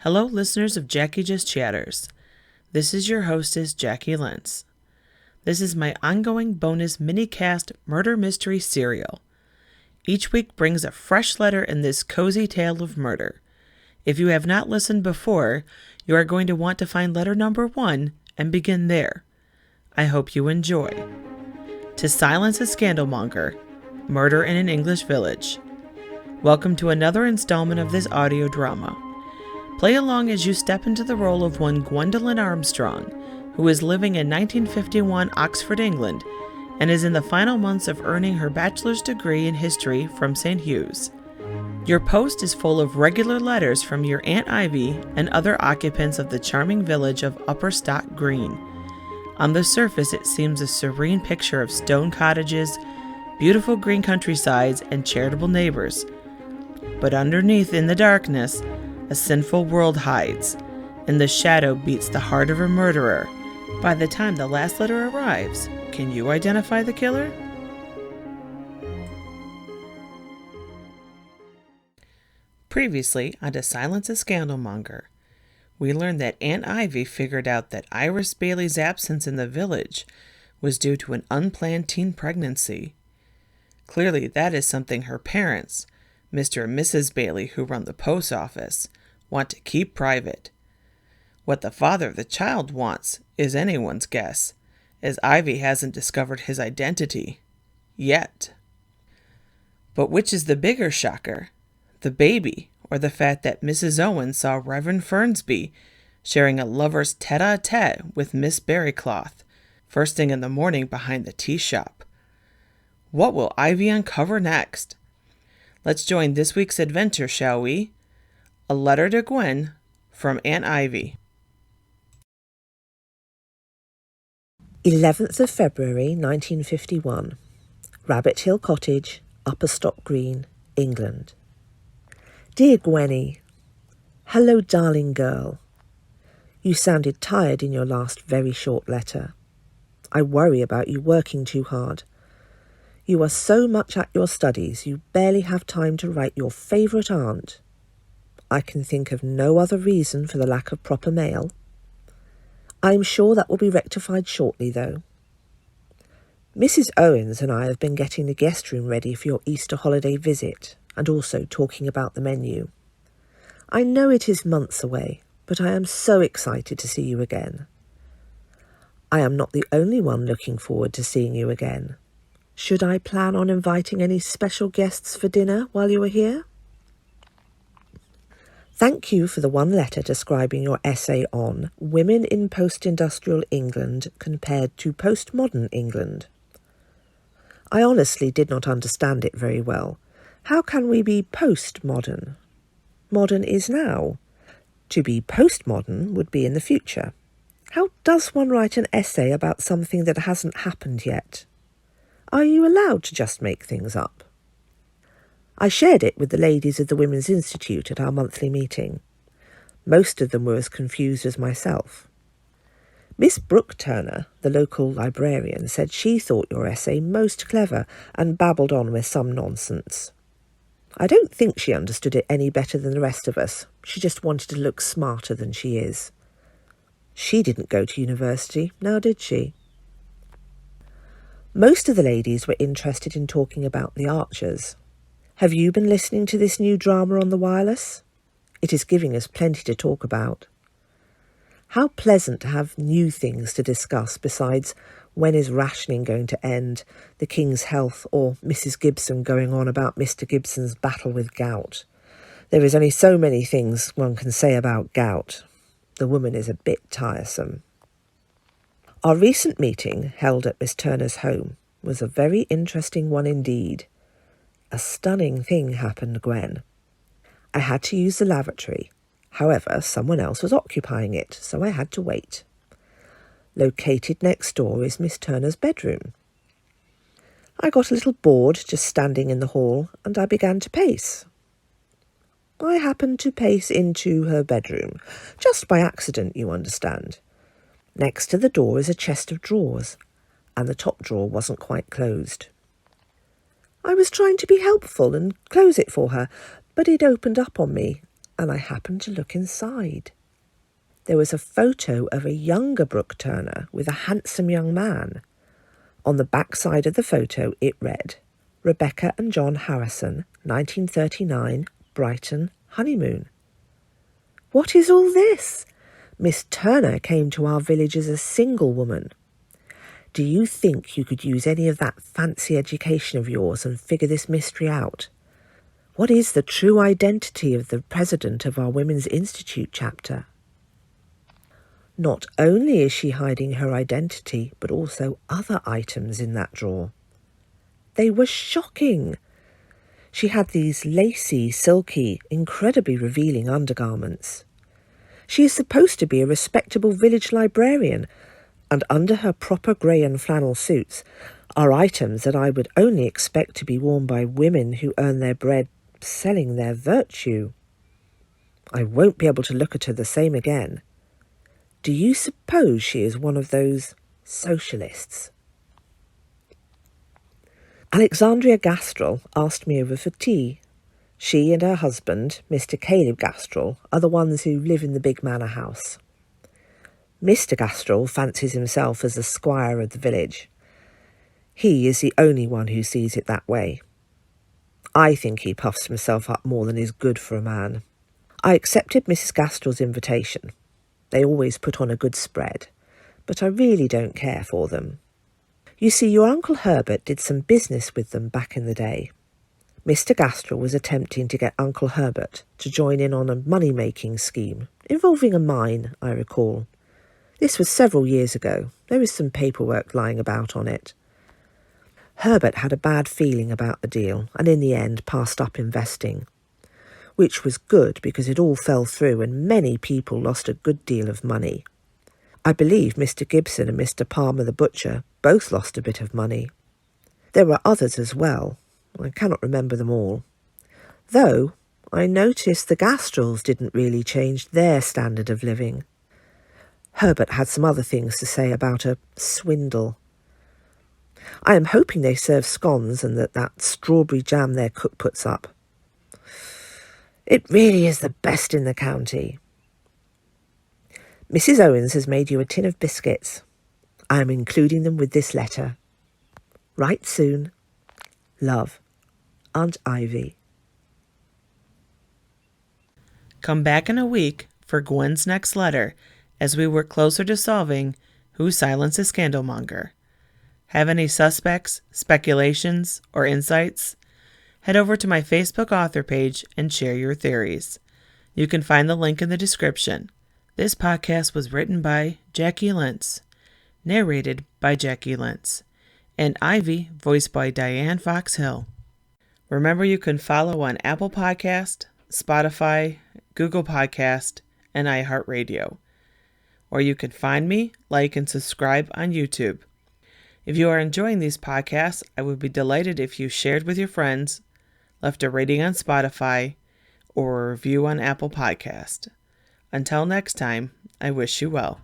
Hello, listeners of Jacqui Just Chatters. This is your hostess, Jacqui Lentz. This is my ongoing bonus mini-cast murder mystery serial. Each week brings a fresh letter in this cozy tale of murder. If you have not listened before, you are going to want to find letter number 1 and begin there. I hope you enjoy. To silence a scandalmonger, murder in an English village. Welcome to another installment of this audio drama. Play along as you step into the role of one Gwen Armstrong, who is living in 1951 Oxford, England, and is in the final months of earning her bachelor's degree in history from St. Hugh's. Your post is full of regular letters from your Aunt Ivy and other occupants of the charming village of Upper Stock Green. On the surface, it seems a serene picture of stone cottages, beautiful green countrysides, and charitable neighbors. But underneath, in the darkness, a sinful world hides, and the shadow beats the heart of a murderer. By the time the last letter arrives, can you identify the killer? Previously on To Silence a Scandalmonger, we learned that Aunt Ivy figured out that Iris Bailey's absence in the village was due to an unplanned teen pregnancy. Clearly, that is something her parents, Mr. and Mrs. Bailey, who run the post office, want to keep private. What the father of the child wants is anyone's guess, as Ivy hasn't discovered his identity. Yet. But which is the bigger shocker? The baby, or the fact that Mrs. Owen saw Reverend Fernsby sharing a lover's tete-a-tete with Miss Berrycloth, first thing in the morning behind the tea shop? What will Ivy uncover next? Let's join this week's adventure, shall we? A letter to Gwen from Aunt Ivy. 11th of February 1951, Rabbit Hill Cottage, Upper Stock Green, England. Dear Gwenny, hello darling girl. You sounded tired in your last very short letter. I worry about you working too hard. You are so much at your studies you barely have time to write your favourite aunt. I can think of no other reason for the lack of proper mail. I am sure that will be rectified shortly, though. Mrs. Owens and I have been getting the guest room ready for your Easter holiday visit, and also talking about the menu. I know it is months away, but I am so excited to see you again. I am not the only one looking forward to seeing you again. Should I plan on inviting any special guests for dinner while you are here? Thank you for the one letter describing your essay on Women in Post-Industrial England compared to Postmodern England. I honestly did not understand it very well. How can we be postmodern? Modern is now. To be postmodern would be in the future. How does one write an essay about something that hasn't happened yet? Are you allowed to just make things up? I shared it with the ladies of the Women's Institute at our monthly meeting. Most of them were as confused as myself. Miss Brooke Turner, the local librarian, said she thought your essay most clever and babbled on with some nonsense. I don't think she understood it any better than the rest of us. She just wanted to look smarter than she is. She didn't go to university, now did she? Most of the ladies were interested in talking about the Archers. Have you been listening to this new drama on the wireless? It is giving us plenty to talk about. How pleasant to have new things to discuss besides when is rationing going to end, the King's health, or Mrs. Gibson going on about Mr. Gibson's battle with gout. There is only so many things one can say about gout. The woman is a bit tiresome. Our recent meeting, held at Miss Turner's home, was a very interesting one indeed. A stunning thing happened, Gwen. I had to use the lavatory. However, someone else was occupying it, so I had to wait. Located next door is Miss Turner's bedroom. I got a little bored just standing in the hall, and I began to pace. I happened to pace into her bedroom, just by accident, you understand. Next to the door is a chest of drawers, and the top drawer wasn't quite closed. I was trying to be helpful and close it for her, but it opened up on me, and I happened to look inside. There was a photo of a younger Brooke Turner with a handsome young man. On the back side of the photo it read, Rebecca and John Harrison, 1939, Brighton, honeymoon. What is all this? Miss Turner came to our village as a single woman. Do you think you could use any of that fancy education of yours and figure this mystery out? What is the true identity of the president of our Women's Institute chapter? Not only is she hiding her identity, but also other items in that drawer. They were shocking. She had these lacy, silky, incredibly revealing undergarments. She is supposed to be a respectable village librarian, and under her proper grey and flannel suits are items that I would only expect to be worn by women who earn their bread selling their virtue. I won't be able to look at her the same again. Do you suppose she is one of those socialists? Alexandria Gastrell asked me over for tea. She and her husband, Mr. Caleb Gastrell, are the ones who live in the big manor house. Mr. Gastrell fancies himself as the squire of the village. He is the only one who sees it that way. I think he puffs himself up more than is good for a man. I accepted Mrs. Gastrell's invitation. They always put on a good spread, but I really don't care for them. You see, your Uncle Herbert did some business with them back in the day. Mr. Gastrell was attempting to get Uncle Herbert to join in on a money-making scheme involving a mine, I recall. This was several years ago. There is some paperwork lying about on it. Herbert had a bad feeling about the deal and in the end passed up investing, which was good because it all fell through and many people lost a good deal of money. I believe Mr. Gibson and Mr. Palmer the butcher both lost a bit of money. There were others as well. I cannot remember them all. Though I noticed the Gastrells didn't really change their standard of living. Herbert had some other things to say about a swindle. I am hoping they serve scones and that strawberry jam their cook puts up. It really is the best in the county. Mrs. Owens has made you a tin of biscuits. I am including them with this letter. Write soon. Love, Aunt Ivy. Come back in a week for Gwen's next letter as we work closer to solving who silenced the Scandalmonger. Have any suspects, speculations, or insights? Head over to my Facebook author page and share your theories. You can find the link in the description. This podcast was written by Jacqui Lentz, narrated by Jacqui Lentz, and Ivy voiced by Diane Fox Hill. Remember, you can follow on Apple Podcast, Spotify, Google Podcast, and iHeartRadio. Or you can find me, like, and subscribe on YouTube. If you are enjoying these podcasts, I would be delighted if you shared with your friends, left a rating on Spotify, or a review on Apple Podcast. Until next time, I wish you well.